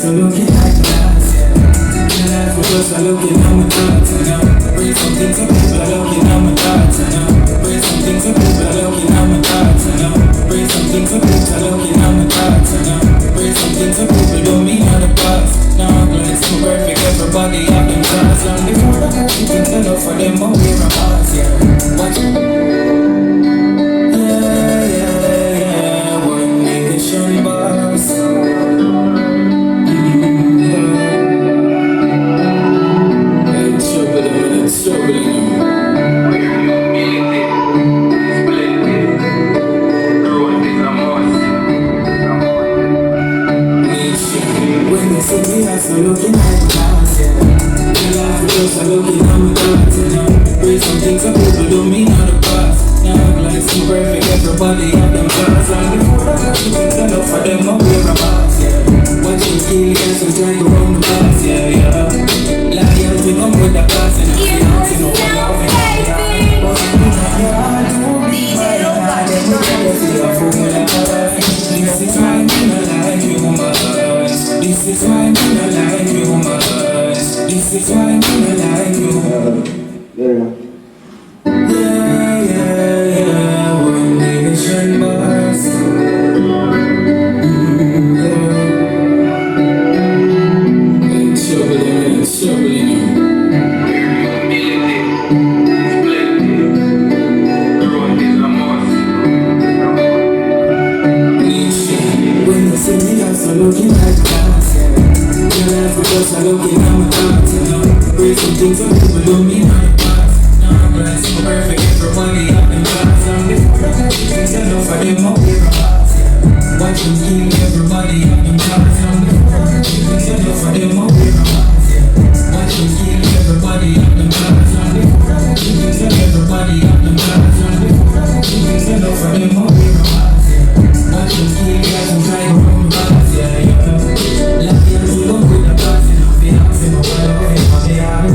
so looking like glass, yeah. Your life was just a looking at my thoughts, and now bring something to people looking at my thoughts, and now bring something to people looking at my thoughts, and now bring something to people looking at my thoughts, and now bring something to people don't mean out the past. Now I'm like so perfect, everybody have them thoughts, and before the got you can tell up for them, but we're a boss, yeah. Watch it. So looking at the glass, yeah. Your life is just a looking at my thoughts, and now bring some things up people don't mean out the past. Now I'm like so perfect, everybody have them thoughts, and before I got you can tell up for them, I'll wear a box, yeah. Watching kill guys and drag around the box, yeah, yeah. Lions, we come with the class, and I'm dancing over love, and I'm dancing. But I'm in your heart, don't be my heart, and we're gonna see a fool like us. This is my inner life, you my eyes. This is why I'm gonna like you, my eyes. This is why I'm gonna like you. Yeah, yeah, yeah. One nation boss. It's troubling, it's troubling. When you see me, I'm so looking like glass, yeah. Your life was just a looking at my thoughts, you know. Bring some things up people don't mean out the past. Now I'm like so perfect, everybody have them thoughts, and before I got you can tell up for them, I'll wear a box, yeah. Watching kill, everybody have them thoughts, and before I got you can tell up for them, I'll wear a box, yeah. Watching kill, everybody have them thoughts, and before I got you can tell everybody have them thoughts, and before I got you can tell up for them, I'll wear a box, yeah. Watching kill guys and drag around the box, yeah, yeah. Lions, we don't with the box, and I'll be dancing over love, and I'll be out.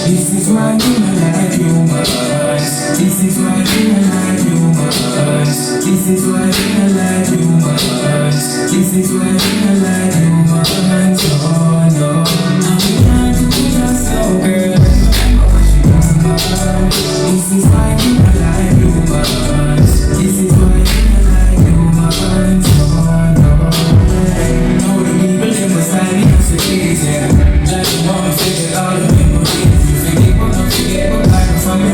This is why I'm gonna like you, my eyes. This is why I'm gonna like you, my eyes. This is why I'm gonna like you, my eyes. This is why I'm gonna like you, my eyes. Oh no, I'm trying to be just so girl. Remember what you do, my eyes. This is why I'm gonna like you, my eyes. This is